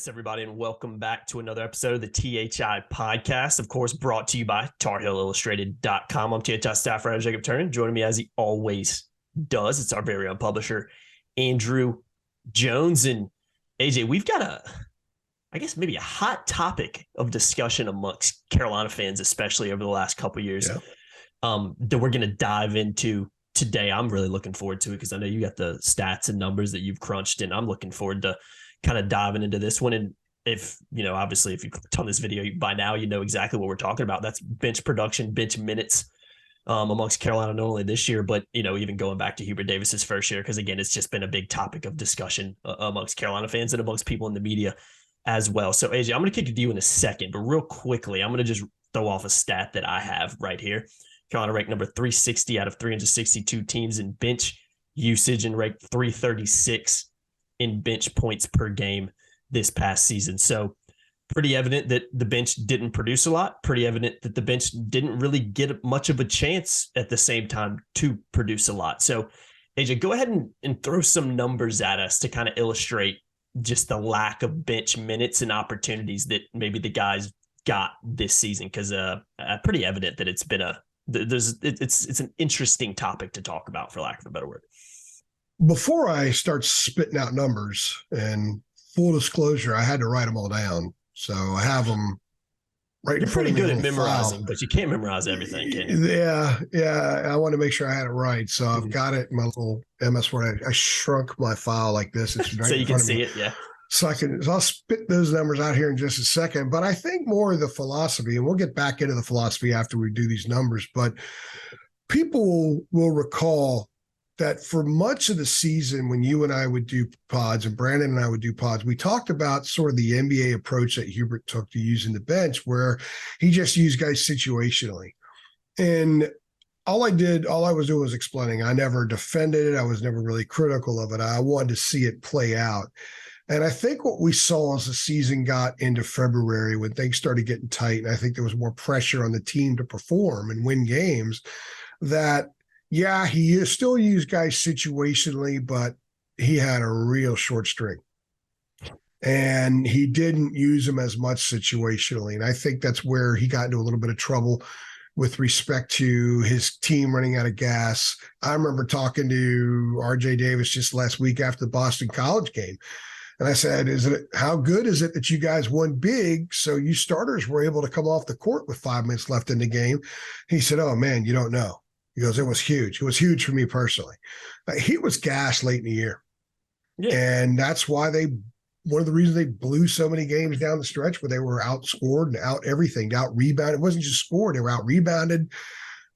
Yes, everybody, and welcome back to another episode of the THI podcast, of course, brought to you by TarHillIllustrated.com. I'm THI staff writer Jacob Turner. Joining me as he always does, it's our very own publisher, Andrew Jones. And AJ, we've got maybe a hot topic of discussion amongst Carolina fans, especially over the last couple of years, that we're going to dive into today. I'm really looking forward to it because I know you got the stats and numbers that you've crunched, and I'm looking forward to kind of diving into this one. And if, obviously if you clicked on this video by now, you know exactly what we're talking about. That's bench production, bench minutes amongst Carolina, not only this year, but, even going back to Hubert Davis's first year. Cause again, it's just been a big topic of discussion amongst Carolina fans and amongst people in the media as well. So AJ, I'm going to kick it to you in a second, but real quickly, I'm going to just throw off a stat that I have right here. Carolina ranked number 360 out of 362 teams in bench usage and ranked 336 in bench points per game this past season. So pretty evident that the bench didn't produce a lot, pretty evident that the bench didn't really get much of a chance at the same time to produce a lot. So AJ, go ahead and throw some numbers at us to kind of illustrate just the lack of bench minutes and opportunities that maybe the guys got this season. Because pretty evident that it's been it's an interesting topic to talk about, for lack of a better word. Before I start spitting out numbers, and full disclosure, I had to write them all down. So I have them right in front of me. You're pretty good at memorizing, but you can't memorize everything, can you? Yeah. I want to make sure I had it right. So I've got it in my little MS Word. I shrunk my file like this. It's right so you in can front of see me. it, yeah. So I'll spit those numbers out here in just a second. But I think more of the philosophy, and we'll get back into the philosophy after we do these numbers, but people will recall that for much of the season, when you and I would do pods and Brandon and I would do pods, we talked about sort of the NBA approach that Hubert took to using the bench, where he just used guys situationally. And all I was doing was explaining. I never defended it. I was never really critical of it. I wanted to see it play out. And I think what we saw as the season got into February, when things started getting tight, and I think there was more pressure on the team to perform and win games, that he still used guys situationally, but he had a real short string. And he didn't use them as much situationally. And I think that's where he got into a little bit of trouble with respect to his team running out of gas. I remember talking to RJ Davis just last week after the Boston College game. And I said, how good is it that you guys won big, so you starters were able to come off the court with 5 minutes left in the game? He said, oh, man, you don't know. He goes, it was huge. It was huge for me personally. He was gassed late in the year. Yeah. And that's why one of the reasons they blew so many games down the stretch, where they were outscored and out everything, out rebounded. It wasn't just scored, they were out rebounded.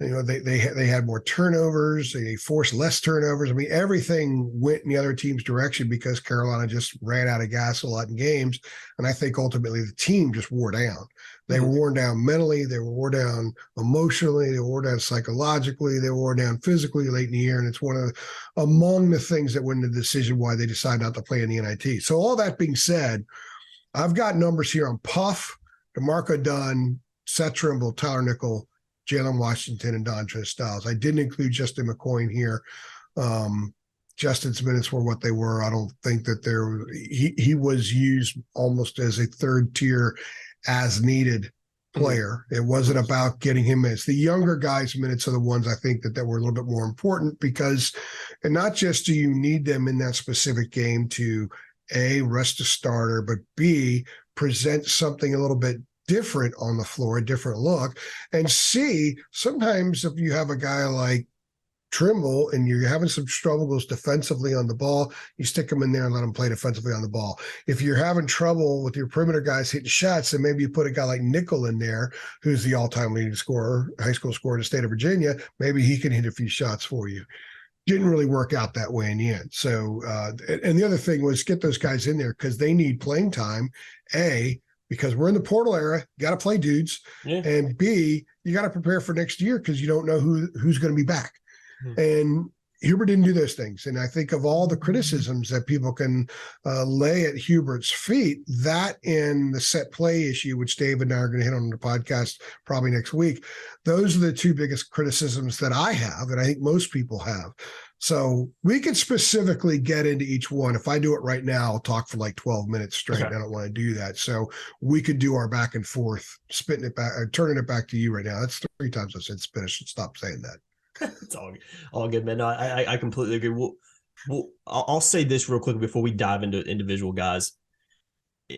They had more turnovers. They forced less turnovers. I mean, everything went in the other team's direction because Carolina just ran out of gas a lot in games. And I think ultimately the team just wore down. They were worn down mentally. They were worn down emotionally. They were worn down psychologically. They were worn down physically late in the year. And it's among the things that went into the decision why they decided not to play in the NIT. So all that being said, I've got numbers here on Puff, DeMarco Dunn, Seth Trimble, Tyler Nickel, Jalen Washington, and Dontrez Styles. I didn't include Justin McCoy here. Justin's minutes were what they were. I don't think that he was used almost as a third tier as needed player. It wasn't about getting him minutes. The younger guys' minutes are the ones I think that were a little bit more important, because, and not just do you need them in that specific game to A, rest a starter, but B, present something a little bit different on the floor, a different look, and C, sometimes if you have a guy like Trimble and you're having some struggles defensively on the ball, you stick him in there and let him play defensively on the ball. If you're having trouble with your perimeter guys hitting shots, then maybe you put a guy like Nickel in there, who's the all-time leading scorer, high school scorer in the state of Virginia. Maybe he can hit a few shots for you. Didn't really work out that way in the end. So, and the other thing was get those guys in there because they need playing time, A, because we're in the portal era, you got to play dudes, and B, you got to prepare for next year because you don't know who's going to be back. And Hubert didn't do those things. And I think of all the criticisms that people can lay at Hubert's feet, that and the set play issue, which Dave and I are going to hit on the podcast probably next week, those are the two biggest criticisms that I have, and I think most people have. So we could specifically get into each one. If I do it right now, I'll talk for like 12 minutes straight. Okay. I don't want to do that. So we could do our back and forth, spitting it back, turning it back to you right now. That's 3 times I said spit. I should stop saying that. It's all good, man. No, I completely agree. I'll say this real quick before we dive into individual guys.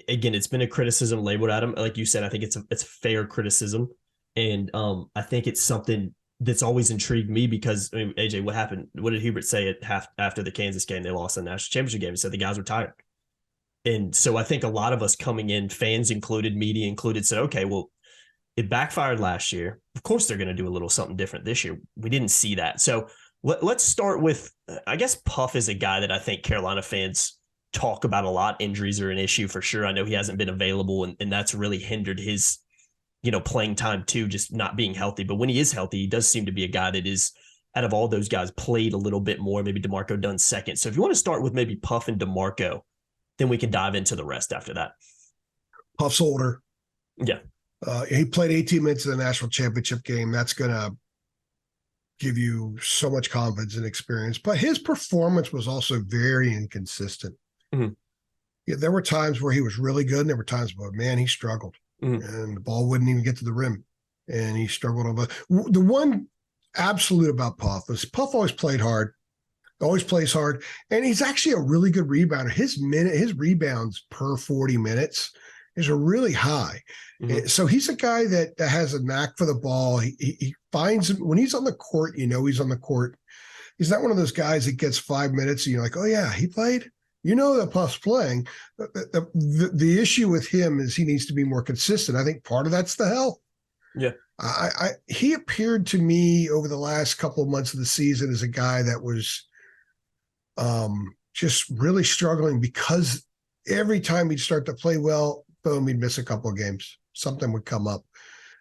Again, it's been a criticism labeled at him. Like you said, I think it's fair criticism. And I think it's something that's always intrigued me because, I mean, AJ, what happened? What did Hubert say after the Kansas game? They lost the national championship game. He said the guys were tired. And so I think a lot of us coming in, fans included, media included, said, okay, well, it backfired last year. Of course, they're going to do a little something different this year. We didn't see that. So let's start with, I guess Puff is a guy that I think Carolina fans talk about a lot. Injuries are an issue for sure. I know he hasn't been available, and that's really hindered his, playing time too, just not being healthy. But when he is healthy, he does seem to be a guy that is, out of all those guys, played a little bit more, maybe DeMarco Dunn second. So if you want to start with maybe Puff and DeMarco, then we can dive into the rest after that. Puff's older. Yeah. He played 18 minutes in the national championship game. That's going to give you so much confidence and experience. But his performance was also very inconsistent. Mm-hmm. Yeah, there were times where he was really good, and there were times where, man, he struggled. Mm-hmm. And the ball wouldn't even get to the rim. And he struggled. The one absolute about Puff was Puff always played hard, always plays hard, and he's actually a really good rebounder. His rebounds per 40 minutes is really high. Mm-hmm. So he's a guy that has a knack for the ball. He finds him when he's on the court, he's on the court. He's not one of those guys that gets 5 minutes and you're like, oh yeah, he played. That Puff's playing. The issue with him is he needs to be more consistent. I think part of that's the health. Yeah. He appeared to me over the last couple of months of the season as a guy that was just really struggling because every time he'd start to play well, boom, he'd miss a couple of games. Something would come up.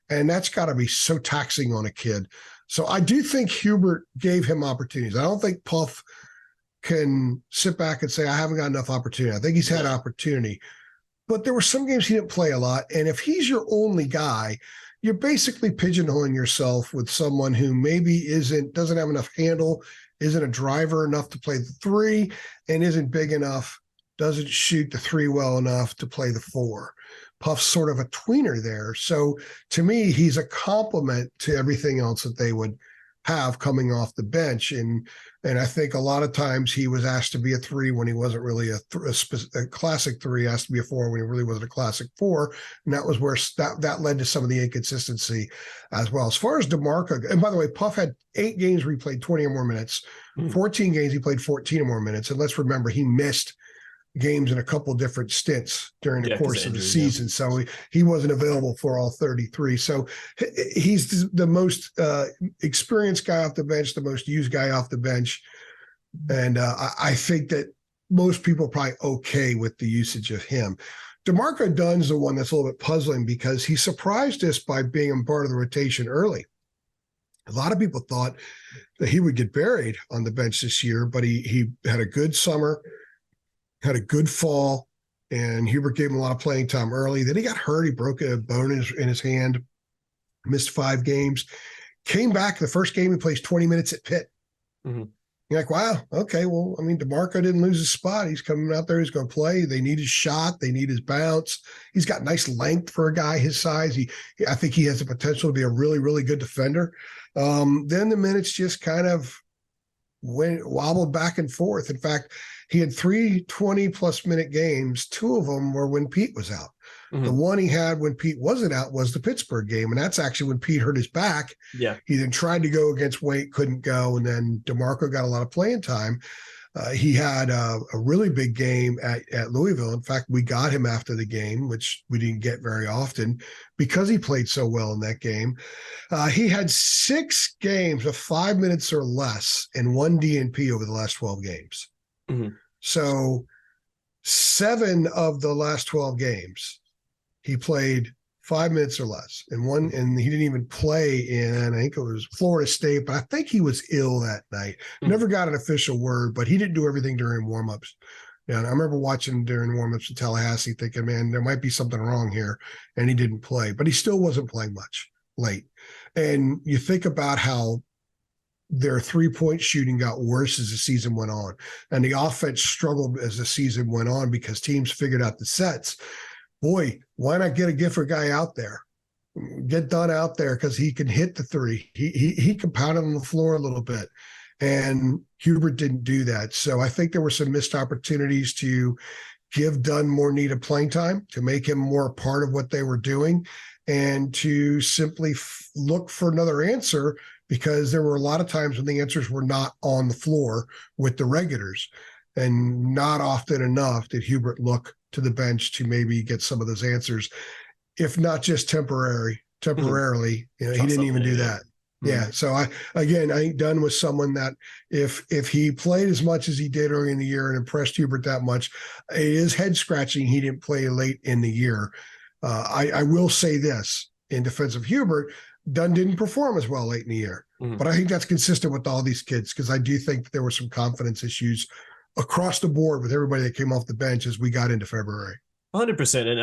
And that's got to be so taxing on a kid. So I do think Hubert gave him opportunities. I don't think Puff can sit back and say, I haven't got enough opportunity. I think he's had opportunity. But there were some games he didn't play a lot. And if he's your only guy, you're basically pigeonholing yourself with someone who maybe doesn't have enough handle, isn't a driver enough to play the 3, and isn't big enough, doesn't shoot the 3 well enough to play the 4. Puff's sort of a tweener there. So to me, he's a complement to everything else that they would have coming off the bench. And I think a lot of times he was asked to be a 3 when he wasn't really a classic 3, asked to be a 4 when he really wasn't a classic 4. And that was where that led to some of the inconsistency as well. As far as DeMarco, and by the way, Puff had 8 games where he played 20 or more minutes, 14 games he played 14 or more minutes. And let's remember, he missed games in a couple different stints during the course of the season. Yeah. So he wasn't available for all 33. So he's the most experienced guy off the bench, the most used guy off the bench. And I think that most people are probably okay with the usage of him. DeMarco Dunn's the one that's a little bit puzzling because he surprised us by being a part of the rotation early. A lot of people thought that he would get buried on the bench this year, but he had a good summer, had a good fall, and Hubert gave him a lot of playing time early. Then he got hurt. He broke a bone in his hand, missed 5 games, came back. The first game he plays 20 minutes at Pitt. Mm-hmm. You're like, wow, okay, well, I mean, DeMarco didn't lose his spot. He's coming out there. He's going to play. They need his shot. They need his bounce. He's got nice length for a guy his size. I think he has the potential to be a really, really good defender. Then the minutes just kind of wobbled back and forth. In fact, he had 3 20-plus minute games. 2 of them were when Pete was out. Mm-hmm. The one he had when Pete wasn't out was the Pittsburgh game, and that's actually when Pete hurt his back. Yeah, he then tried to go against Wait, couldn't go, and then DeMarco got a lot of playing time. He had a really big game at Louisville. In fact, we got him after the game, which we didn't get very often because he played so well in that game. He had 6 games of 5 minutes or less and 1 DNP over the last 12 games. Mm-hmm. So 7 of the last 12 games, he played 5 minutes or less. And he didn't even play in, I think it was Florida State, but I think he was ill that night. Never got an official word, but he didn't do everything during warmups. Yeah, and I remember watching during warmups in Tallahassee thinking, man, there might be something wrong here. And he didn't play, but he still wasn't playing much late. And you think about how their three-point shooting got worse as the season went on. And the offense struggled as the season went on because teams figured out the sets. Boy, why not get a Gifford guy out there? Get Dunn out there because he can hit the three. He can pound it on the floor a little bit. And Hubert didn't do that. So I think there were some missed opportunities to give Dunn more needed playing time, to make him more a part of what they were doing, and to simply look for another answer, because there were a lot of times when the answers were not on the floor with the regulars. And not often enough did Hubert look to the bench to maybe get some of those answers, if not just temporarily. You know, he didn't even do that. Yeah. So I think Dunn was someone that if he played as much as he did early in the year and impressed Hubert that much, it is head scratching he didn't play late in the year. I will say this in defense of Hubert, Dunn didn't perform as well late in the year, but I think that's consistent with all these kids, because I do think that there were some confidence issues across the board with everybody that came off the bench as we got into February. 100%. And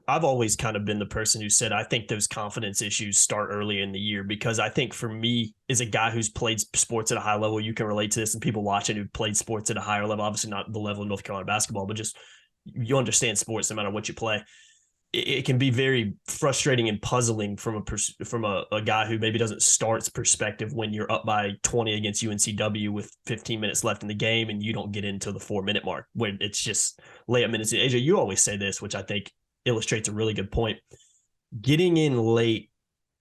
I've always kind of been the person who said I think those confidence issues start early in the year, because I think for me, as a guy who's played sports at a high level, you can relate to this, and people watching who've played sports at a higher level, obviously not the level of North Carolina basketball, but just you understand sports no matter what you play. It can be very frustrating and puzzling from a guy who maybe doesn't start's perspective when you're up by 20 against UNCW with 15 minutes left in the game and you don't get into the 4-minute mark where it's just layup minutes. AJ, you always say this, which I think illustrates a really good point. Getting in late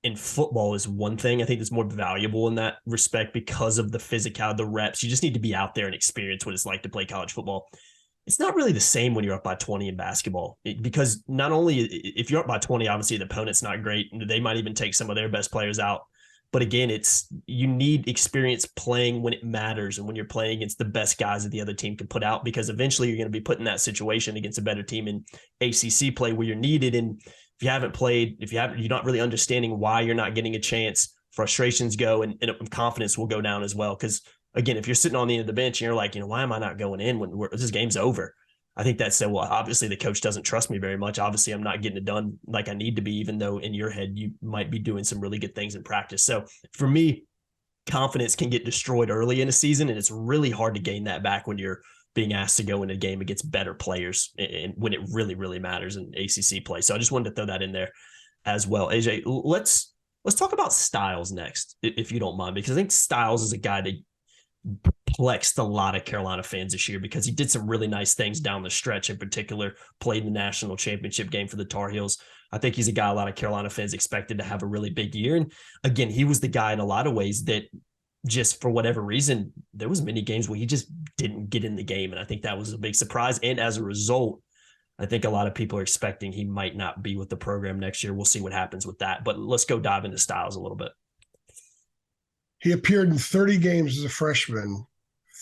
in football is one thing. I think it's more valuable in that respect because of the physicality, the reps. You just need to be out there and experience what it's like to play college football. It's not really the same when you're up by 20 in basketball, because not only if you're up by 20, obviously the opponent's not great. They might even take some of their best players out. But again, you need experience playing when it matters and when you're playing against the best guys that the other team can put out, because eventually you're going to be put in that situation against a better team in ACC play where you're needed. And if you haven't played, you're not really understanding why you're not getting a chance, frustrations go and confidence will go down as well. Because again, if you're sitting on the end of the bench and you're like, why am I not going in when this game's over? I think that's well, obviously the coach doesn't trust me very much. Obviously, I'm not getting it done like I need to be, even though in your head you might be doing some really good things in practice. So for me, confidence can get destroyed early in a season, and it's really hard to gain that back when you're being asked to go in a game against better players and when it really, really matters in ACC play. So I just wanted to throw that in there as well. AJ, let's talk about Styles next, if you don't mind, because I think Styles is a guy that perplexed a lot of Carolina fans this year because he did some really nice things down the stretch. In particular, played in the national championship game for the Tar Heels. I think he's a guy a lot of Carolina fans expected to have a really big year. And again, he was the guy in a lot of ways that just for whatever reason, there was many games where he just didn't get in the game. And I think that was a big surprise. And as a result, I think a lot of people are expecting he might not be with the program next year. We'll see what happens with that. But let's go dive into Styles a little bit. He appeared in 30 games as a freshman,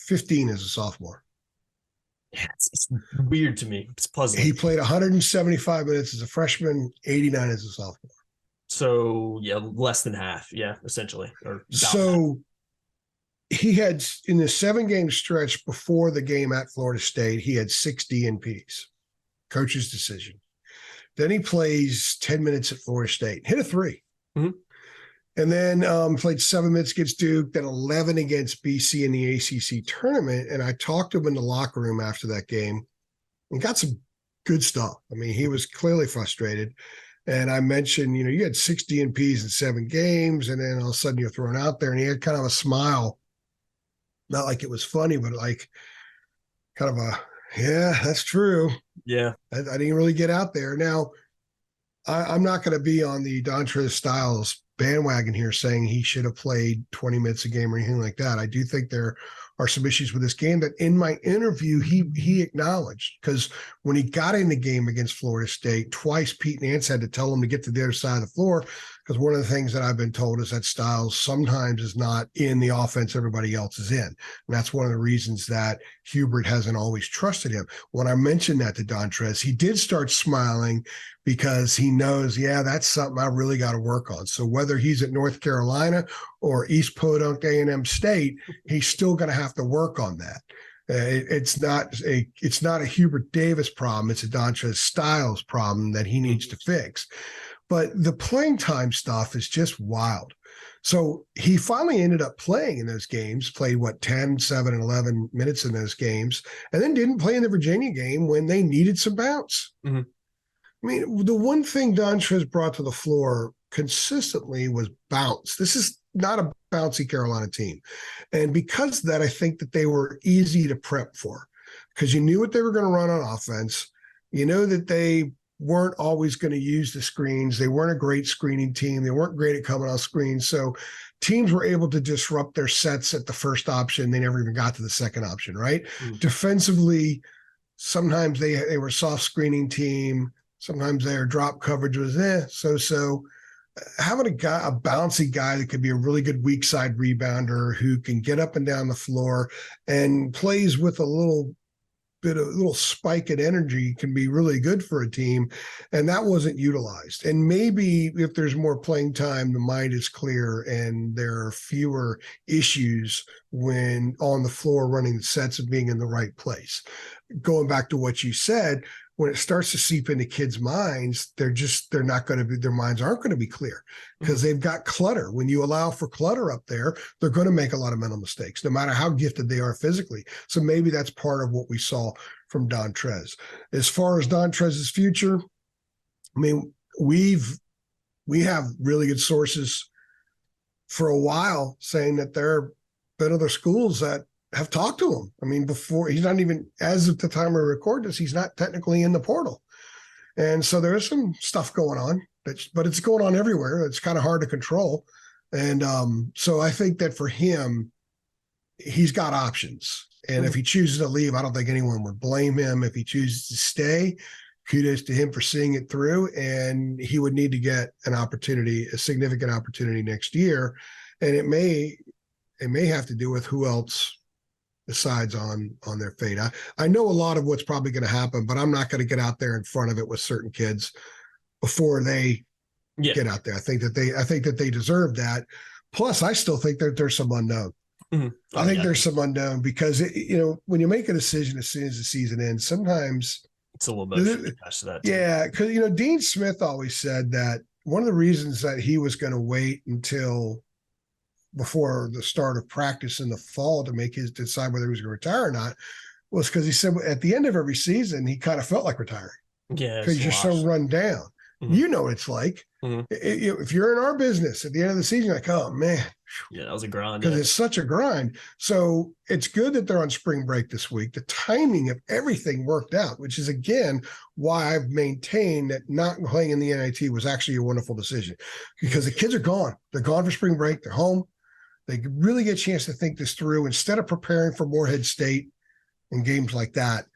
15 as a sophomore. Yeah, it's weird to me. It's puzzling. He played 175 minutes as a freshman, 89 as a sophomore. So, yeah, less than half. Yeah, essentially. So he had, in the 7-game stretch before the game at Florida State, he had 6 DNPs, coach's decision. Then he plays 10 minutes at Florida State, hit a 3. Mm-hmm. And then played 7 minutes against Duke, then 11 against BC in the ACC tournament. And I talked to him in the locker room after that game and got some good stuff. I mean, he was clearly frustrated. And I mentioned, you had 6 DNPs in 7 games, and then all of a sudden you're thrown out there. And he had kind of a smile, not like it was funny, but like kind of yeah, that's true. Yeah. I didn't really get out there. Now, I'm not going to be on the Dontrez Styles bandwagon here saying he should have played 20 minutes a game or anything like that. I do think there are some issues with this game that in my interview he acknowledged, because when he got in the game against Florida State, twice Pete Nance had to tell him to get to the other side of the floor, because one of the things that I've been told is that Styles sometimes is not in the offense everybody else is in. And that's one of the reasons that Hubert hasn't always trusted him. When I mentioned that to Dontrez, he did start smiling, because he knows, yeah, that's something I really got to work on. So whether he's at North Carolina or East Podunk A&M State, he's still going to have to work on that. It's not a Hubert Davis problem. It's a Dontrez Styles problem that he needs to fix. But the playing time stuff is just wild. So he finally ended up playing in those games, played 10, 7, and 11 minutes in those games, and then didn't play in the Virginia game when they needed some bounce. Mm-hmm. I mean, the one thing Dontrez brought to the floor consistently was bounce. This is not a bouncy Carolina team. And because of that, I think that they were easy to prep for, because you knew what they were going to run on offense. You know that they weren't always going to use the screens. They weren't a great screening team. They weren't great at coming off screens. So teams were able to disrupt their sets at the first option. They never even got to the second option, right? Mm. Defensively, sometimes they were a soft screening team. Sometimes their drop coverage was so. Having a bouncy guy that could be a really good weak side rebounder who can get up and down the floor and plays with a little spike in energy can be really good for a team. And that wasn't utilized. And maybe if there's more playing time, the mind is clear and there are fewer issues when on the floor running the sets of being in the right place. Going back to what you said, when it starts to seep into kids' minds, their minds aren't going to be clear, because they've got clutter. When you allow for clutter up there, they're going to make a lot of mental mistakes, no matter how gifted they are physically. So maybe that's part of what we saw from Dontrez. As far as Dontrez's future, I mean, we have really good sources for a while saying that there have been other schools that have talked to him. I mean, before, he's not even, as of the time we record this, he's not technically in the portal. And so there is some stuff going on, but it's going on everywhere. It's kind of hard to control. And so I think that for him, he's got options. And if he chooses to leave, I don't think anyone would blame him. If he chooses to stay, kudos to him for seeing it through. And he would need to get a significant opportunity next year. And it may have to do with who else decides on their fate. I know a lot of what's probably going to happen, but I'm not going to get out there in front of it with certain kids before they get out there. I think that they deserve that. Plus, I still think that there's some unknown. Mm-hmm. I think there's some unknown, because when you make a decision as soon as the season ends, sometimes it's a little bit attached to that too. Yeah, because Dean Smith always said that one of the reasons that he was going to wait until before the start of practice in the fall to decide whether he was going to retire or not was because he said at the end of every season he kind of felt like retiring. Yeah, because you're so run down. Mm-hmm. You know what it's like. Mm-hmm. If you're in our business at the end of the season, you're like, oh man, yeah, that was a grind. Because it's such a grind. So it's good that they're on spring break this week. The timing of everything worked out, which is again why I've maintained that not playing in the NIT was actually a wonderful decision, because the kids are gone. They're gone for spring break. They're home. They really get a chance to think this through. Instead of preparing for Morehead State and games like that,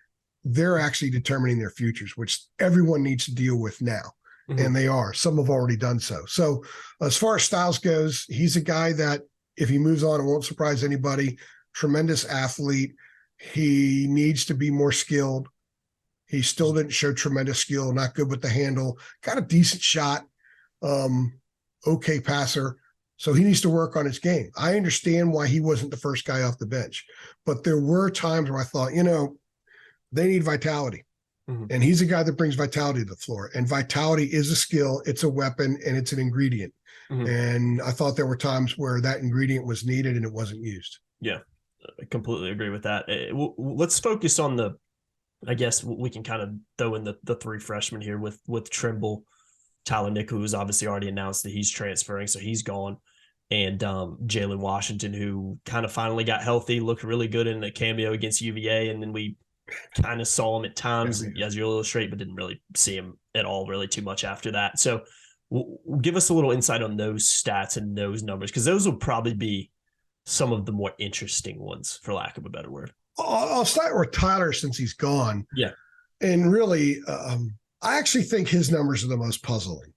they're actually determining their futures, which everyone needs to deal with now. Mm-hmm. And they are. Some have already done so. So as far as Styles goes, he's a guy that if he moves on, it won't surprise anybody. Tremendous athlete. He needs to be more skilled. He still didn't show tremendous skill, not good with the handle, got a decent shot, okay passer. So he needs to work on his game. I understand why he wasn't the first guy off the bench, but there were times where I thought, they need vitality. Mm-hmm. And he's a guy that brings vitality to the floor. And vitality is a skill, it's a weapon, and it's an ingredient. Mm-hmm. And I thought there were times where that ingredient was needed and it wasn't used. Yeah, I completely agree with that. Let's focus on I guess we can kind of throw in the three freshmen here with Trimble, Tyler Nick, who was obviously already announced that he's transferring, so he's gone. And Jalen Washington, who kind of finally got healthy, looked really good in a cameo against UVA. And then we kind of saw him at times, as you illustrate, but didn't really see him at all really too much after that. So give us a little insight on those stats and those numbers, because those will probably be some of the more interesting ones, for lack of a better word. I'll start with Tyler since he's gone. Yeah. And really, I actually think his numbers are the most puzzling.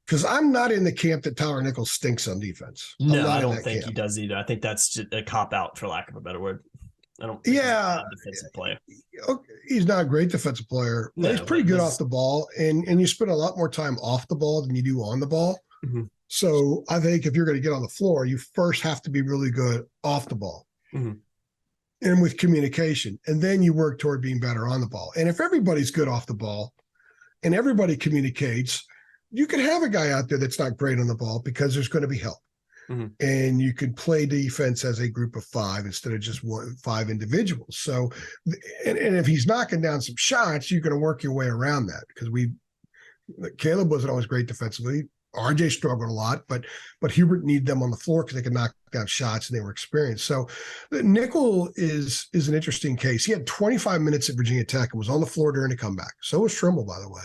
Because I'm not in the camp that Tyler Nichols stinks on defense. No, I don't think he does either. I think that's just a cop-out, for lack of a better word. I don't think he's a defensive player. He's not a great defensive player, but he's pretty good off the ball. And you spend a lot more time off the ball than you do on the ball. Mm-hmm. So I think if you're going to get on the floor, you first have to be really good off the ball. Mm-hmm. And with communication. And then you work toward being better on the ball. And if everybody's good off the ball and everybody communicates, you can have a guy out there that's not great on the ball because there's going to be help. Mm-hmm. And you can play defense as a group of five instead of just five individuals. So, and if he's knocking down some shots, you're going to work your way around that because Caleb wasn't always great defensively. RJ struggled a lot, but Hubert needed them on the floor because they could knock down shots and they were experienced. So Nickel is an interesting case. He had 25 minutes at Virginia Tech and was on the floor during the comeback. So was Trimble, by the way.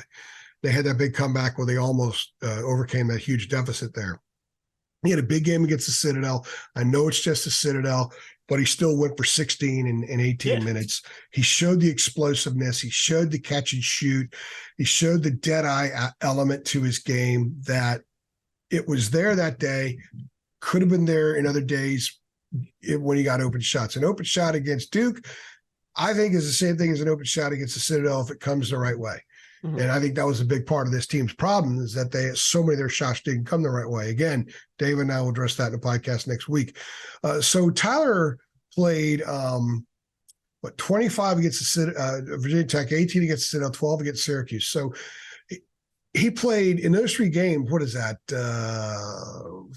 They had that big comeback where they almost overcame that huge deficit there. He had a big game against the Citadel. I know it's just the Citadel, but he still went for 16 and 18 minutes. He showed the explosiveness. He showed the catch and shoot. He showed the dead-eye element to his game that it was there that day, could have been there in other days when he got open shots. An open shot against Duke, I think, is the same thing as an open shot against the Citadel if it comes the right way. Mm-hmm. And I think that was a big part of this team's problem is that so many of their shots didn't come the right way. Again, Dave and I will address that in the podcast next week. So Tyler played 25 against the Virginia Tech, 18 against the Citadel, 12 against Syracuse. So he played in those three games. What is that?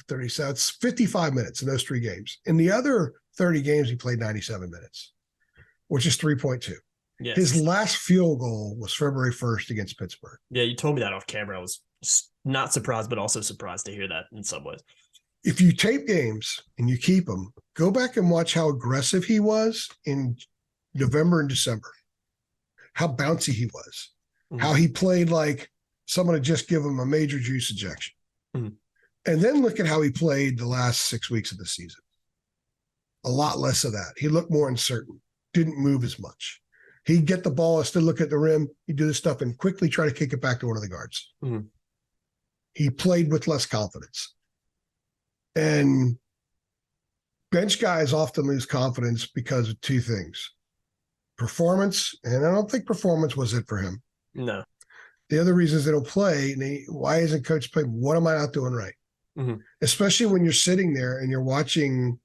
30. So it's 55 minutes in those three games. In the other 30 games, he played 97 minutes, which is 3.2. Yes. His last field goal was February 1st against Pittsburgh. Yeah, you told me that off camera. I was not surprised, but also surprised to hear that in some ways. If you tape games and you keep them, go back and watch how aggressive he was in November and December, how bouncy he was, how he played like someone had just given him a major juice injection. Mm-hmm. And then look at how he played the last 6 weeks of the season. A lot less of that. He looked more uncertain, didn't move as much. He'd get the ball, instead look at the rim, he'd do this stuff and quickly try to kick it back to one of the guards. Mm-hmm. He played with less confidence. And bench guys often lose confidence because of two things. Performance, and I don't think performance was it for him. No. The other reasons they don't play, why isn't coach playing? What am I not doing right? Mm-hmm. Especially when you're sitting there and you're watching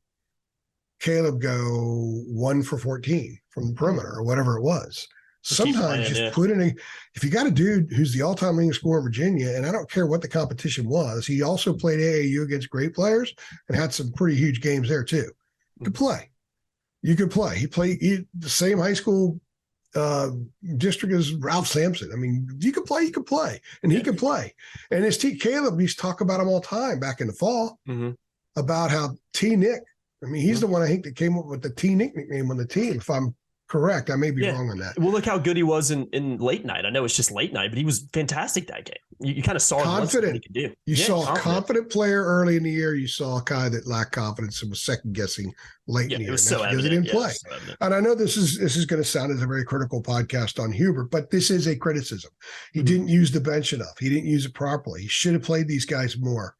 Caleb go 1 for 14 from the perimeter or whatever it was. Sometimes just put in if you got a dude who's the all-time leading scorer in Virginia, and I don't care what the competition was, he also played AAU against great players and had some pretty huge games there too. You could play. He played the same high school district as Ralph Sampson. I mean, you could play, and he could play. And his Caleb, we used to talk about him all the time back in the fall about how Nick. I mean, he's the one I think that came up with the Nick nickname on the team. If I'm correct, I may be wrong on that. Well, look how good he was in late night. I know it's just late night, but he was fantastic that game. You kind of saw what he could do. You saw a confident player early in the year. You saw a guy that lacked confidence and was second guessing late in the year. Because he didn't play. And I know this is going to sound as a very critical podcast on Hubert, but this is a criticism. He didn't use the bench enough. He didn't use it properly. He should have played these guys more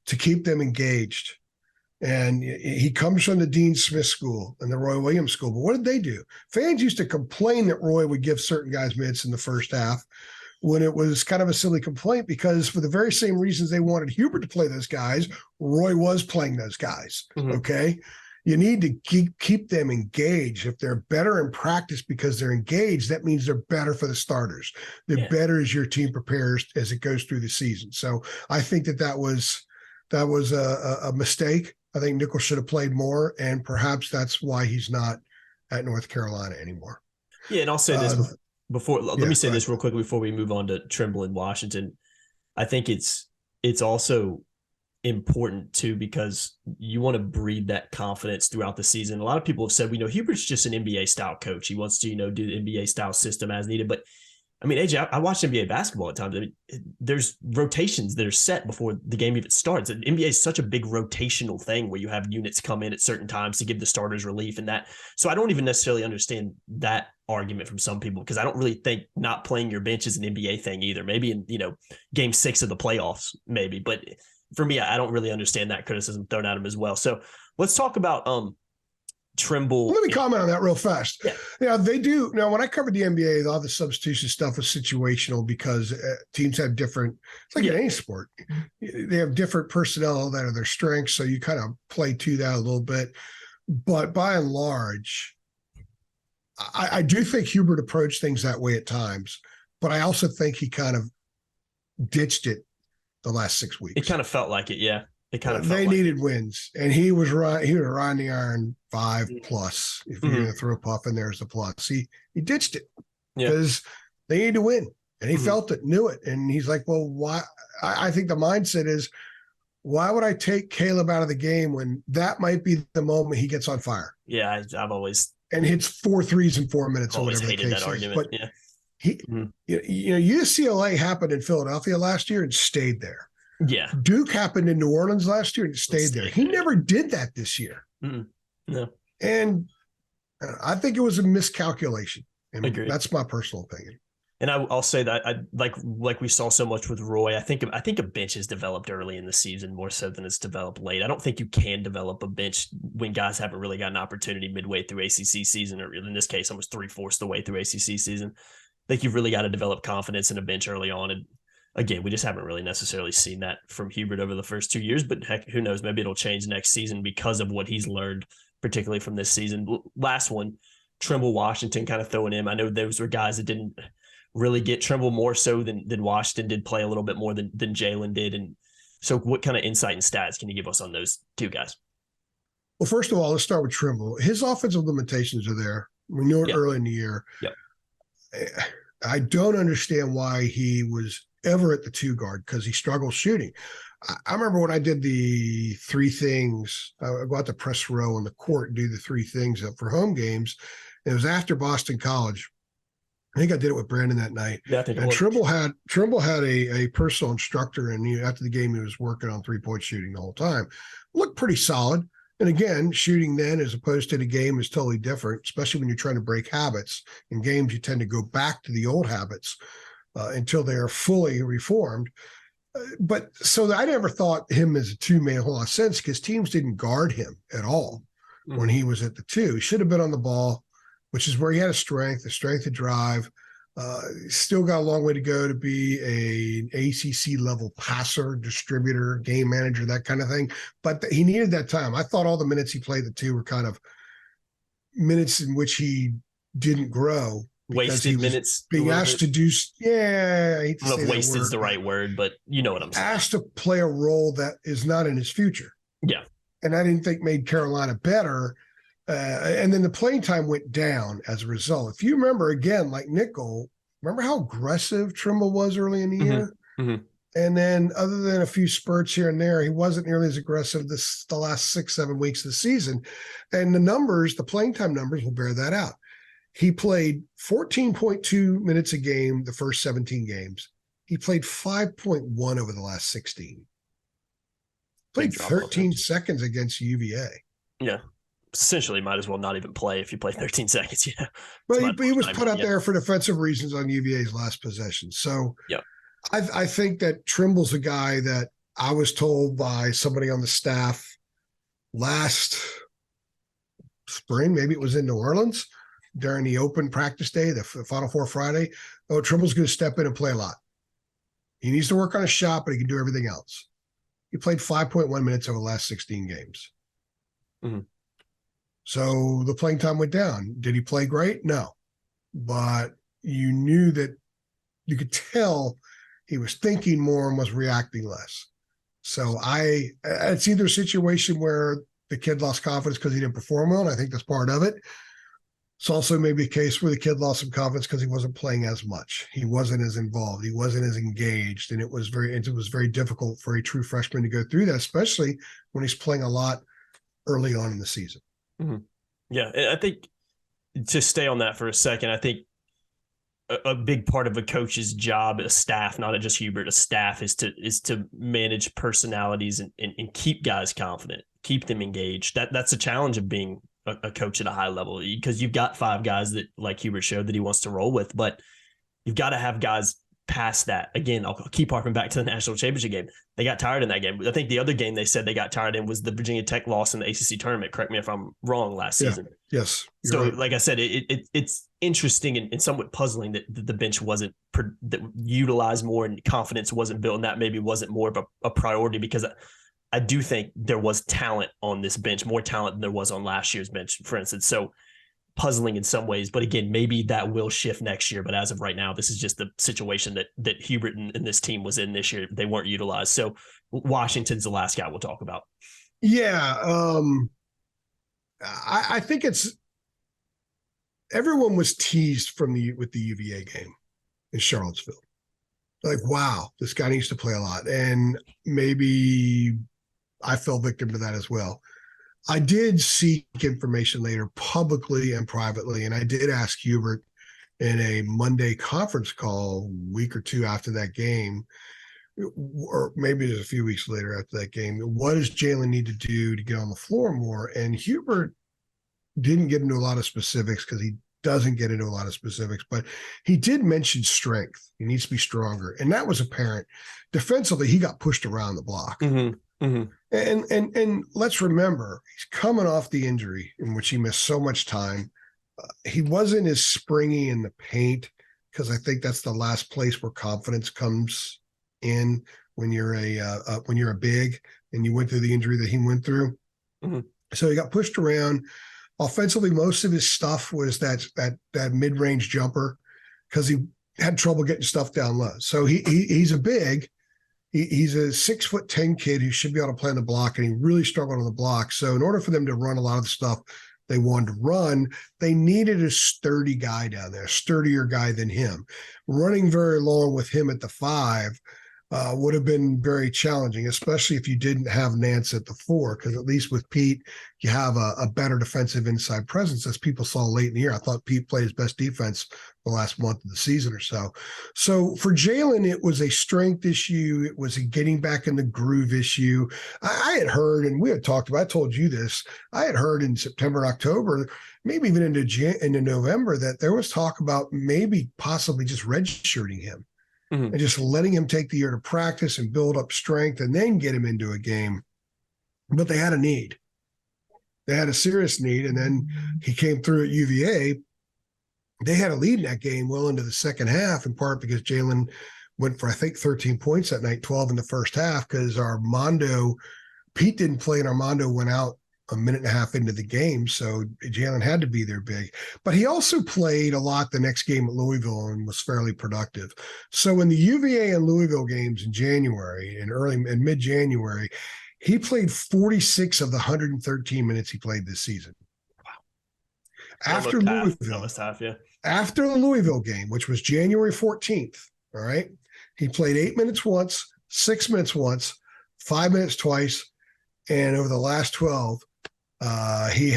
to keep them engaged. And he comes from the Dean Smith School and the Roy Williams School. But what did they do? Fans used to complain that Roy would give certain guys minutes in the first half when it was kind of a silly complaint because for the very same reasons they wanted Hubert to play those guys, Roy was playing those guys, okay? You need to keep them engaged. If they're better in practice because they're engaged, that means they're better for the starters. They're better as your team prepares as it goes through the season. So I think that was a mistake. I think Nichols should have played more, and perhaps that's why he's not at North Carolina anymore. Yeah, and I'll say this before. Let me say this real quickly before we move on to Trimble and Washington. I think it's also important too because you want to breed that confidence throughout the season. A lot of people have said, Hubert's just an NBA style coach. He wants to, do the NBA style system as needed, but I mean, AJ, I watch NBA basketball at times. I mean, there's rotations that are set before the game even starts. And NBA is such a big rotational thing where you have units come in at certain times to give the starters relief and that. So I don't even necessarily understand that argument from some people, because I don't really think not playing your bench is an NBA thing either. Maybe in, game 6 of the playoffs, maybe. But for me, I don't really understand that criticism thrown at him as well. So let's talk about Trimble. Let me comment on that real fast. Yeah. They do. Now, when I covered the NBA, all the substitution stuff is situational because teams have different, it's like in any sport, they have different personnel that are their strengths. So you kind of play to that a little bit. But by and large, I do think Hubert approached things that way at times. But I also think he kind of ditched it the last 6 weeks. It kind of felt like it, yeah. They needed wins, and he was riding the iron 5+. If you're going to throw Puff in there as a plus, he ditched it because they need to win, and he felt it, knew it, and he's like, well, why? I think the mindset is, why would I take Caleb out of the game when that might be the moment he gets on fire? Yeah, I've always and hits 4 threes in 4 minutes. Always or hated that argument. But UCLA happened in Philadelphia last year and stayed there. Yeah. Duke happened in New Orleans last year and stayed there. He never did that this year. No. And I think it was a miscalculation. And Agreed. That's my personal opinion. And I'll say that like we saw so much with Roy, I think a bench is developed early in the season more so than it's developed late. I don't think you can develop a bench when guys haven't really got an opportunity midway through ACC season, or in this case, almost 3/4 the way through ACC season. I think you've really got to develop confidence in a bench early on. And again, we just haven't really necessarily seen that from Hubert over the first 2 years, but heck, who knows? Maybe it'll change next season because of what he's learned, particularly from this season. Last one, Trimble, Washington, kind of throwing him. I know those were guys that didn't really get Trimble more so than Washington did, play a little bit more than Jalen did. And so what kind of insight and stats can you give us on those two guys? Well, first of all, let's start with Trimble. His offensive limitations are there. We knew it early in the year. Yep. I don't understand why he was ever at the 2 guard, because he struggles shooting. I remember when I did the 3 things, I go out to press row on the court and do the 3 things for home games. And it was after Boston College. I think I did it with Brandon that night. Yeah, I think and Trimble had a personal instructor, and after the game, he was working on 3-point shooting the whole time. Looked pretty solid. And again, shooting then as opposed to the game is totally different, especially when you're trying to break habits. In games, you tend to go back to the old habits until they are fully reformed. But so I never thought him as a 2 made a whole lot of sense, because teams didn't guard him at all when he was at the 2. He should have been on the ball, which is where he had the strength to drive. Still got a long way to go to be an ACC level passer, distributor, game manager, that kind of thing. But he needed that time. I thought all the minutes he played the 2 were kind of minutes in which he didn't grow. Wasted minutes. Being asked to do, I don't know if wasted is the right word, but you know what I'm saying. Asked to play a role that is not in his future. Yeah. And I didn't think made Carolina better. And then the playing time went down as a result. If you remember, again, like nickel, remember how aggressive Trimble was early in the year? Mm-hmm. And then other than a few spurts here and there, he wasn't nearly as aggressive the last 6-7 weeks of the season. And the playing time numbers will bear that out. He played 14.2 minutes a game the first 17 games. He played 5.1 over the last 16. Played 13 seconds against UVA. Yeah. Essentially might as well not even play if you play 13 seconds. Yeah. But he was put out there for defensive reasons on UVA's last possession. So I think that Trimble's a guy that I was told by somebody on the staff last spring, maybe it was in New Orleans, during the open practice day, the Final Four Friday. Oh, Trimble's going to step in and play a lot. He needs to work on his shot, but he can do everything else. He played 5.1 minutes over the last 16 games. Mm-hmm. So the playing time went down. Did he play great? No. But you knew that you could tell he was thinking more and was reacting less. So it's either a situation where the kid lost confidence because he didn't perform well, and I think that's part of it. It's also maybe a case where the kid lost some confidence because he wasn't playing as much. He wasn't as involved. He wasn't as engaged. And it was very difficult for a true freshman to go through that, especially when he's playing a lot early on in the season. Mm-hmm. Yeah. I think to stay on that for a second, I think a big part of a coach's job, a staff, not just Hubert, a staff is to manage personalities and keep guys confident, keep them engaged. That's a challenge of being a coach at a high level, because you've got 5 guys that, like Hubert showed, that he wants to roll with, but you've got to have guys past that. Again, I'll keep harping back to the national championship game. They got tired in that game. I think the other game they said they got tired in was the Virginia Tech loss in the ACC tournament. Correct me if I'm wrong, last season. Yes. So, right. Like I said, it's interesting and somewhat puzzling that the bench wasn't that utilized more, and confidence wasn't built, and that maybe wasn't more of a priority, because I do think there was talent on this bench, more talent than there was on last year's bench, for instance. So puzzling in some ways, but again, maybe that will shift next year. But as of right now, this is just the situation that Hubert and this team was in this year. They weren't utilized. So Washington's the last guy we'll talk about. Yeah. I think everyone was teased with the UVA game in Charlottesville. Like, wow, this guy needs to play a lot. And maybe I fell victim to that as well. I did seek information later, publicly and privately, and I did ask Hubert in a Monday conference call a week or two after that game, or maybe it was a few weeks later after that game, what does Jalen need to do to get on the floor more? And Hubert didn't get into a lot of specifics, because he doesn't get into a lot of specifics, but he did mention strength. He needs to be stronger. And that was apparent. Defensively, he got pushed around the block. Mm-hmm. Mm-hmm. And let's remember, he's coming off the injury in which he missed so much time. He wasn't as springy in the paint, because I think that's the last place where confidence comes in when you're a big, and you went through the injury that he went through. Mm-hmm. So he got pushed around. Offensively, most of his stuff was that mid-range jumper, because he had trouble getting stuff down low. So he's a big. He's a 6'10" kid who should be able to play on the block, and he really struggled on the block. So in order for them to run a lot of the stuff they wanted to run, they needed a sturdy guy down there, a sturdier guy than him. Running very long with him at the 5 would have been very challenging, especially if you didn't have Nance at the 4, because at least with Pete, you have a better defensive inside presence, as people saw late in the year. I thought Pete played his best defense the last month of the season or so. So for Jalen, it was a strength issue. It was a getting back in the groove issue. I had heard, and we had talked about, I told you this, I had heard in September, October, maybe even into November, that there was talk about maybe possibly just redshirting him. Mm-hmm. And just letting him take the year to practice and build up strength and then get him into a game. But they had a need. They had a serious need. And then he came through at UVA. They had a lead in that game well into the second half, in part because Jalen went for, I think, 13 points that night, 12 in the first half, because Pete didn't play, and Armando went out a minute and a half into the game. So Jalen had to be there big, but he also played a lot the next game at Louisville and was fairly productive. So in the UVA and Louisville games in January and mid-January, he played 46 of the 113 minutes he played this season. Wow. After the Louisville game, which was January 14th. All right. He played 8 minutes once, 6 minutes once, 5 minutes twice. And over the last 12, he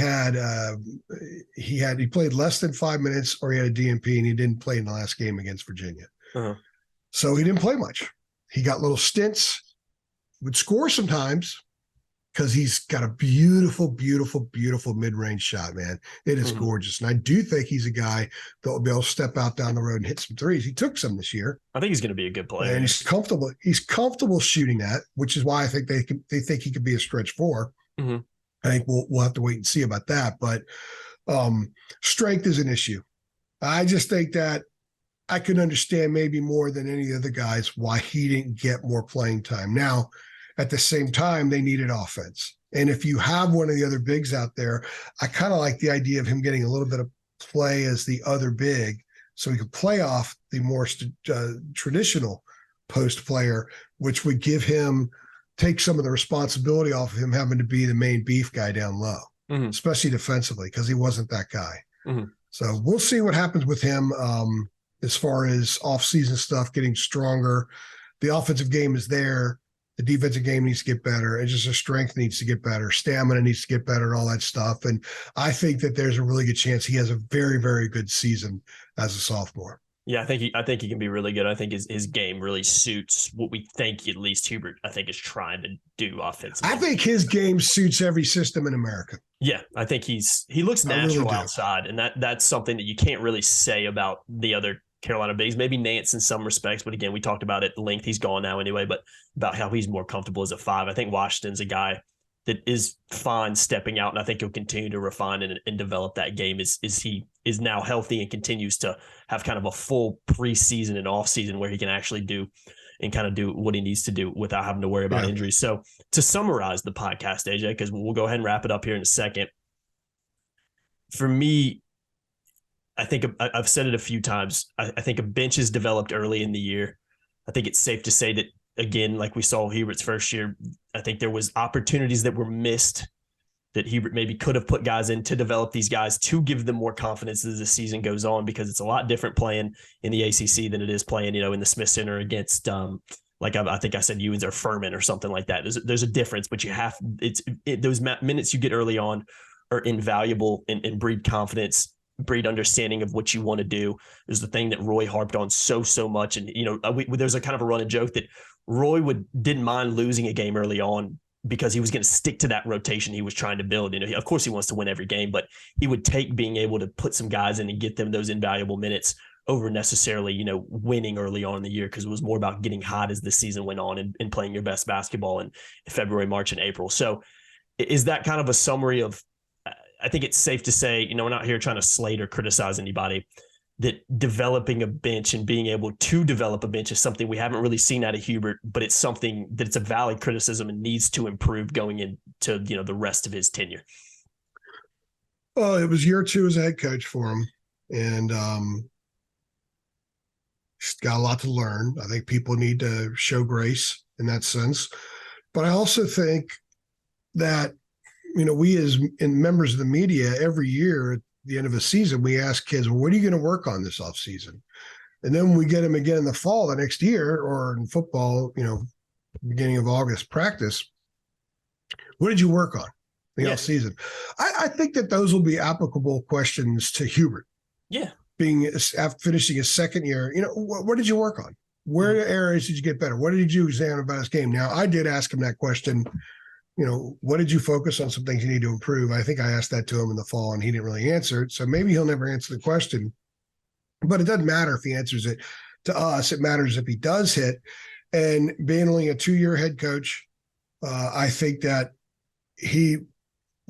played less than 5 minutes, or he had a DNP, and he didn't play in the last game against Virginia. Uh-huh. So he didn't play much. He got little stints, would score sometimes, because he's got a beautiful, beautiful, beautiful mid-range shot, man. It is gorgeous. And I do think he's a guy that will be able to step out down the road and hit some threes. He took some this year. I think he's going to be a good player. And he's comfortable. He's comfortable shooting that, which is why I think they think he could be a stretch 4. Mm-hmm. I think we'll have to wait and see about that. But strength is an issue. I just think that I can understand maybe more than any other guys why he didn't get more playing time. Now, at the same time, they needed offense. And if you have one of the other bigs out there, I kind of like the idea of him getting a little bit of play as the other big, so he could play off the more traditional post player, which would take some of the responsibility off of him having to be the main beef guy down low, especially defensively, because he wasn't that guy. Mm-hmm. So we'll see what happens with him as far as off-season stuff, getting stronger. The offensive game is there. The defensive game needs to get better. And just the strength needs to get better. Stamina needs to get better, and all that stuff. And I think that there's a really good chance he has a very, very good season as a sophomore. Yeah, I think he can be really good. I think his game really suits what we think at least Hubert, I think, is trying to do offensively. I think his game suits every system in America. Yeah, I think he looks natural really outside, and that's something that you can't really say about the other Carolina bigs. Maybe Nance in some respects, but again, we talked about it at length. He's gone now anyway, but about how he's more comfortable as a 5. I think Washington's a guy that is fine stepping out, and I think he'll continue to refine and develop that game as he is now healthy and continues to have kind of a full preseason and offseason where he can actually do and kind of do what he needs to do without having to worry about injuries. So to summarize the podcast, AJ, because we'll go ahead and wrap it up here in a second. For me, I think I've said it a few times. I think a bench is developed early in the year. I think it's safe to say that, again, like we saw Hubert's first year, I think there was opportunities that were missed that Hubert maybe could have put guys in to develop these guys to give them more confidence as the season goes on, because it's a lot different playing in the ACC than it is playing, in the Smith Center against, like I think I said, UNC or Furman or something like that. There's a difference, but those minutes you get early on are invaluable and breed confidence, breed understanding of what you want to do. Is the thing that Roy harped on so much. And, there's a kind of a running joke that Roy didn't mind losing a game early on because he was going to stick to that rotation he was trying to build. Of course he wants to win every game, but he would take being able to put some guys in and get them those invaluable minutes over necessarily, winning early on in the year, because it was more about getting hot as the season went on and playing your best basketball in February, March, and April. So is that kind of a summary of, I think it's safe to say, we're not here trying to slate or criticize anybody, that developing a bench and being able to develop a bench is something we haven't really seen out of Hubert, but it's something that it's a valid criticism and needs to improve going into, the rest of his tenure. Well, it was year 2 as a head coach for him, and he's got a lot to learn. I think people need to show grace in that sense. But I also think that, we as members of the media, every year at the end of a season, we ask kids, well, what are you going to work on this offseason? And then when we get them again in the fall the next year, or in football, beginning of August practice, what did you work on the offseason? I think that those will be applicable questions to Hubert. Yeah. After finishing his second year, what did you work on? Where areas did you get better? What did you examine about his game? Now, I did ask him that question. What did you focus on, some things you need to improve? I think I asked that to him in the fall, and he didn't really answer it. So maybe he'll never answer the question. But it doesn't matter if he answers it to us. It matters if he does hit. And being only a 2-year head coach, I think that he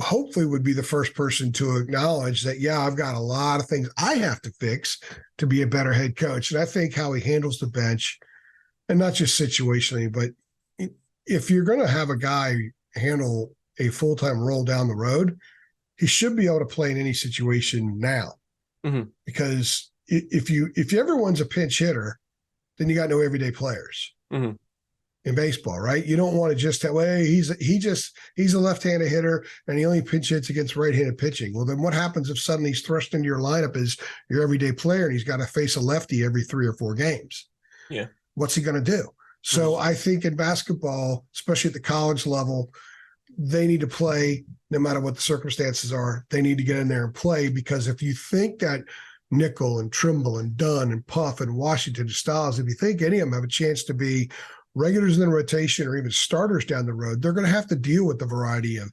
hopefully would be the first person to acknowledge that, I've got a lot of things I have to fix to be a better head coach. And I think how he handles the bench, and not just situationally, but if you're going to have a guy handle a full-time role down the road, he should be able to play in any situation now. Mm-hmm. Because if everyone's a pinch hitter, then you got no everyday players in baseball, right? You don't want to just have, he's a left-handed hitter and he only pinch hits against right-handed pitching. Well, then what happens if suddenly he's thrust into your lineup as your everyday player and he's got to face a lefty every 3 or 4 games? Yeah. What's he going to do? So I think in basketball, especially at the college level, they need to play no matter what the circumstances are. They need to get in there and play, because if you think that Nickel and Trimble and Dunn and Puff and Washington and Styles, if you think any of them have a chance to be regulars in the rotation or even starters down the road, they're going to have to deal with the variety of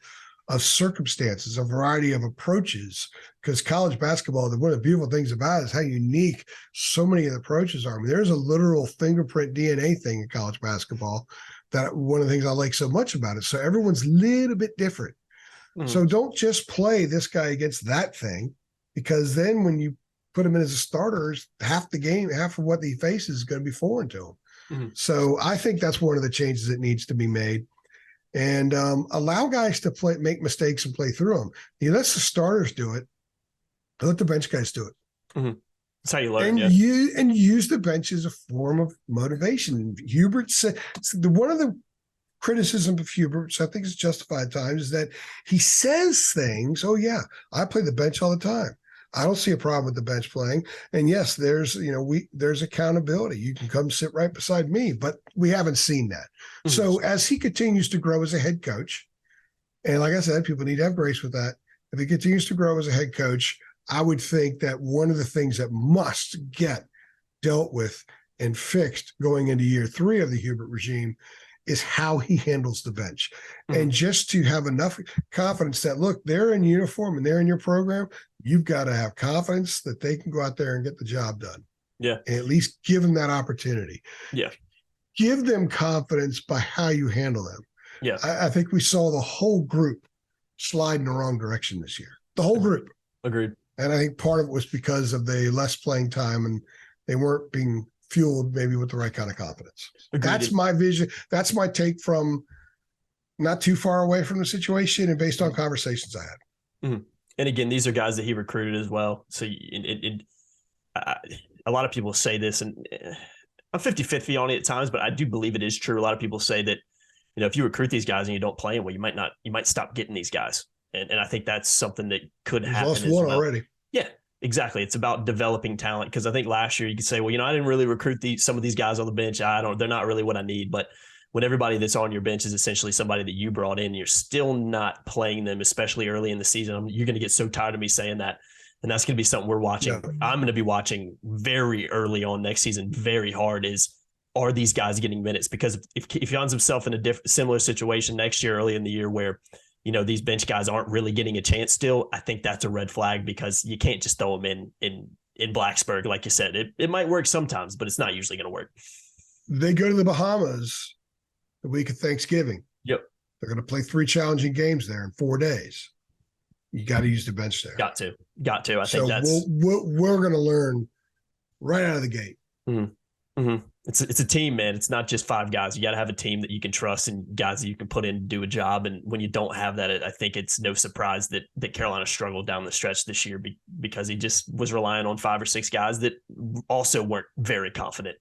circumstances, a variety of approaches, because college basketball, one of the beautiful things about it is how unique so many of the approaches are. I mean, there's a literal fingerprint DNA thing in college basketball, that one of the things I like so much about it. So everyone's a little bit different. So don't just play this guy against that thing, because then when you put him in as a starter, half the game, half of what he faces is going to be foreign to him. So I think that's one of the changes that needs to be made. And allow guys to make mistakes and play through them. He lets the starters do it. Let the bench guys do it. That's how you learn. And use the bench as a form of motivation. Hubert said, one of the criticism of Hubert, so I think it's justified at times, is that he says things. Oh yeah, I play the bench all the time. I don't see a problem with the bench playing. And yes, there's accountability. You can come sit right beside me, but we haven't seen that. So as he continues to grow as a head coach, and like I said, people need to have grace with that. If he continues to grow as a head coach, I would think that one of the things that must get dealt with and fixed going into year 3 of the Hubert regime is how he handles the bench. Mm-hmm. And just to have enough confidence that, look, they're in uniform and they're in your program, you've got to have confidence that they can go out there and get the job done. Yeah. And at least give them that opportunity. Yeah. Give them confidence by how you handle them. Yeah. I think we saw the whole group slide in the wrong direction this year. The whole group. Agreed. And I think part of it was because of the less playing time and they weren't being fueled maybe with the right kind of confidence. Agreed. That's my vision. That's my take from not too far away from the situation and based on conversations I had. Mm-hmm. And again, these are guys that he recruited as well. So a lot of people say this, and I'm 50-50 on it at times, but I do believe it is true. A lot of people say that, you know, if you recruit these guys and you don't play them, well, you might stop getting these guys. And I think that's something that could happen. Lost one already. Yeah, exactly. It's about developing talent. Because I think last year you could say, well, you know, I didn't really recruit some of these guys on the bench. They're not really what I need. But when everybody that's on your bench is essentially somebody that you brought in, you're still not playing them, especially early in the season. You're going to get so tired of me saying that. And that's going to be something we're watching. Yeah. I'm going to be watching very early on next season, very hard are these guys getting minutes? Because if he finds himself in a similar situation next year, early in the year where, you know, these bench guys aren't really getting a chance still, I think that's a red flag because you can't just throw them in Blacksburg. Like you said, it might work sometimes, but it's not usually going to work. They go to the Bahamas the week of Thanksgiving. Yep. They're going to play 3 challenging games there in 4 days. You got to use the bench there. Got to. I think that's we're going to learn right out of the gate. Mm-hmm. Mm-hmm. It's a team, man. It's not just 5 guys. You got to have a team that you can trust and guys that you can put in to do a job. And when you don't have that, I think it's no surprise that Carolina struggled down the stretch this year because he just was relying on 5 or 6 guys that also weren't very confident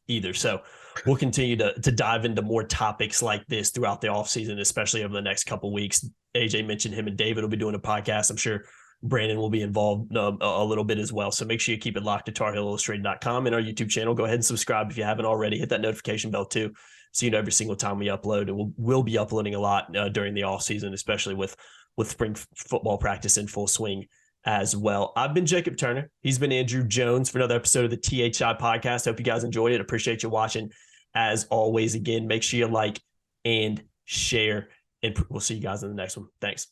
either. So we'll continue to dive into more topics like this throughout the offseason, especially over the next couple of weeks. AJ mentioned him and David will be doing a podcast. I'm sure Brandon will be involved a little bit as well. So make sure you keep it locked to TarHeelIllustrated.com and our YouTube channel. Go ahead and subscribe if you haven't already. Hit that notification bell too, so you know every single time we upload. And we'll be uploading a lot during the off season, especially with spring football practice in full swing as well. I've been Jacob Turner. He's been Andrew Jones for another episode of the THI podcast. Hope you guys enjoyed it. Appreciate you watching. As always, again, make sure you like and share, and we'll see you guys in the next one. Thanks.